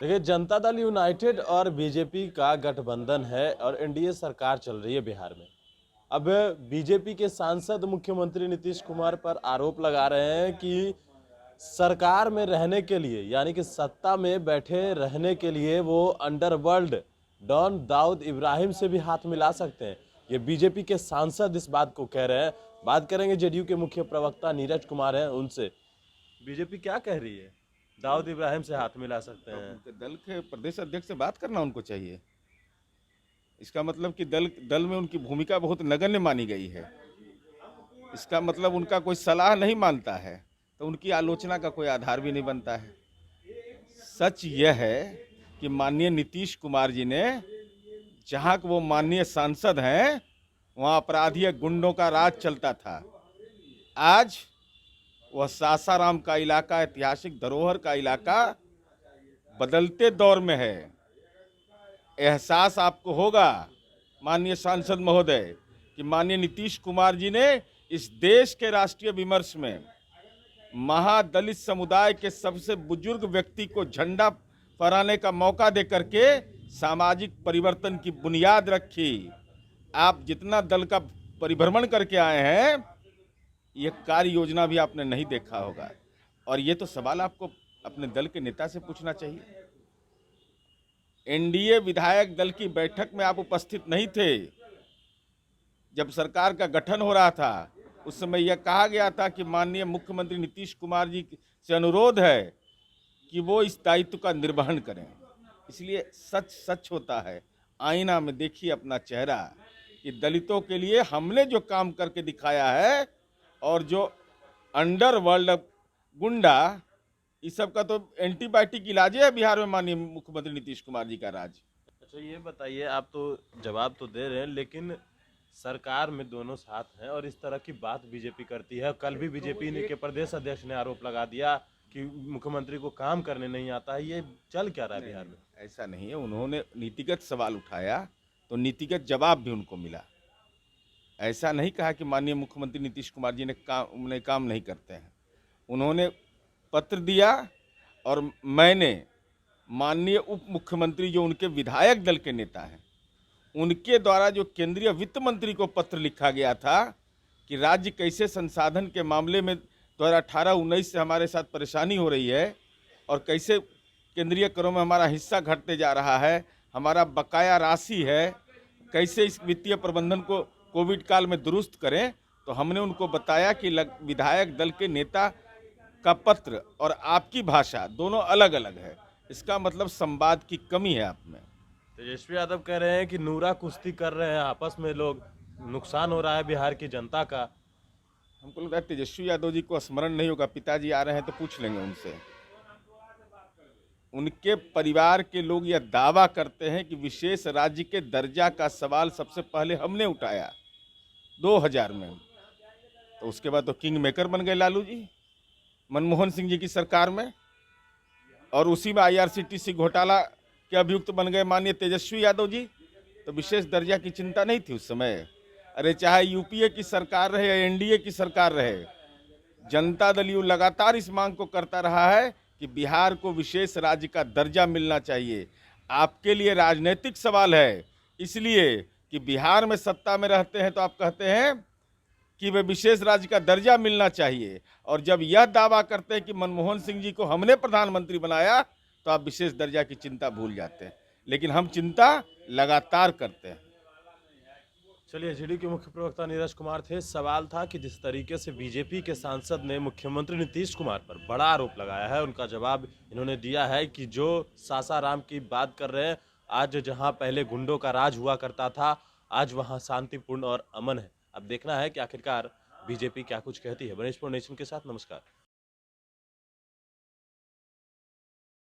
देखिए, जनता दल यूनाइटेड और बीजेपी का गठबंधन है और एनडीए सरकार चल रही है बिहार में। अब बीजेपी के सांसद मुख्यमंत्री नीतीश कुमार पर आरोप लगा रहे हैं कि सरकार में रहने के लिए, यानी कि सत्ता में बैठे रहने के लिए वो अंडरवर्ल्ड डॉन दाऊद इब्राहिम से भी हाथ मिला सकते हैं। ये बीजेपी के सांसद इस बात को कह रहे हैं। बात करेंगे जेडीयू के मुख्य प्रवक्ता नीरज कुमार हैं उनसे। बीजेपी क्या कह रही है? दाऊद इब्राहिम से हाथ मिला सकते तो हैं? उनके दल के प्रदेश अध्यक्ष से बात करना उनको चाहिए। इसका मतलब कि दल दल में उनकी भूमिका बहुत नगण्य मानी गई है। इसका मतलब उनका कोई सलाह नहीं मानता है, तो उनकी आलोचना का कोई आधार भी नहीं बनता है। सच यह है कि माननीय नीतीश कुमार जी ने, जहाँ वो माननीय सांसद हैं, वहाँ अपराधी गुंडों का राज चलता था। आज वह सासाराम का इलाका, ऐतिहासिक धरोहर का इलाका, बदलते दौर में है। एहसास आपको होगा माननीय सांसद महोदय कि माननीय नीतीश कुमार जी ने इस देश के राष्ट्रीय विमर्श में महादलित समुदाय के सबसे बुजुर्ग व्यक्ति को झंडा फहराने का मौका दे करके सामाजिक परिवर्तन की बुनियाद रखी। आप जितना दल का परिभ्रमण करके आए हैं, ये कार्य योजना भी आपने नहीं देखा होगा। और ये तो सवाल आपको अपने दल के नेता से पूछना चाहिए। एनडीए विधायक दल की बैठक में आप उपस्थित नहीं थे। जब सरकार का गठन हो रहा था, उस समय यह कहा गया था कि माननीय मुख्यमंत्री नीतीश कुमार जी से अनुरोध है कि वो इस दायित्व का निर्वहन करें। इसलिए सच सच होता है। आईना में देखिए अपना चेहरा कि दलितों के लिए हमने जो काम करके दिखाया है, और जो अंडरवर्ल्ड गुंडा, इस सब का तो एंटीबायोटिक इलाज है बिहार में माननीय मुख्यमंत्री नीतीश कुमार जी का राज। अच्छा, ये बताइए, आप तो जवाब तो दे रहे हैं, लेकिन सरकार में दोनों साथ हैं और इस तरह की बात बीजेपी करती है। कल भी बीजेपी के प्रदेश अध्यक्ष ने आरोप लगा दिया कि मुख्यमंत्री को काम करने नहीं आता है। ये चल क्या रहा है बिहार में? ऐसा नहीं है। उन्होंने नीतिगत सवाल उठाया तो नीतिगत जवाब भी उनको मिला। ऐसा नहीं कहा कि माननीय मुख्यमंत्री नीतीश कुमार जी ने काम नहीं करते हैं। उन्होंने पत्र दिया और मैंने माननीय उप मुख्यमंत्री, जो उनके विधायक दल के नेता हैं, उनके द्वारा जो केंद्रीय वित्त मंत्री को पत्र लिखा गया था कि राज्य कैसे संसाधन के मामले में 2018-19 से हमारे साथ परेशानी हो रही है और कैसे केंद्रीय करों में हमारा हिस्सा घटते जा रहा है, हमारा बकाया राशि है, कैसे इस वित्तीय प्रबंधन को कोविड काल में दुरुस्त करें। तो हमने उनको बताया कि विधायक दल के नेता का पत्र और आपकी भाषा दोनों अलग अलग है। इसका मतलब संवाद की कमी है आप में। तेजस्वी यादव कह रहे हैं कि नूरा कुश्ती कर रहे हैं आपस में लोग, नुकसान हो रहा है बिहार की जनता का। हमको लगता है तेजस्वी यादव जी को स्मरण नहीं होगा। पिताजी आ रहे हैं तो पूछ लेंगे उनसे। उनके परिवार के लोग यह दावा करते हैं कि विशेष राज्य के दर्जा का सवाल सबसे पहले हमने उठाया 2000 में। तो उसके बाद तो किंग मेकर बन गए लालू जी मनमोहन सिंह जी की सरकार में, और उसी में आईआरसीटीसी घोटाला के अभियुक्त बन गए माननीय तेजस्वी यादव जी। तो विशेष दर्जा की चिंता नहीं थी उस समय। अरे चाहे यूपीए की सरकार रहे या एनडीए की सरकार रहे, जनता दल यू लगातार इस मांग को करता रहा है कि बिहार को विशेष राज्य का दर्जा मिलना चाहिए। आपके लिए राजनीतिक सवाल है, इसलिए कि बिहार में सत्ता में रहते हैं तो आप कहते हैं कि वे विशेष राज्य का दर्जा मिलना चाहिए, और जब यह दावा करते हैं कि मनमोहन सिंह जी को हमने प्रधानमंत्री बनाया, तो आप विशेष दर्जा की चिंता भूल जाते हैं। लेकिन हम चिंता लगातार करते हैं। चलिए, जेडीयू के मुख्य प्रवक्ता नीरज कुमार थे। सवाल था कि जिस तरीके से बीजेपी के सांसद ने मुख्यमंत्री नीतीश कुमार पर बड़ा आरोप लगाया है, उनका जवाब इन्होंने दिया है कि जो सासाराम की बात कर रहे हैं, आज जहां पहले गुंडों का राज हुआ करता था, आज वहां शांतिपूर्ण और अमन है। अब देखना है कि आखिरकार बीजेपी क्या कुछ कहती है। बनेशपुर नेशन के साथ नमस्कार।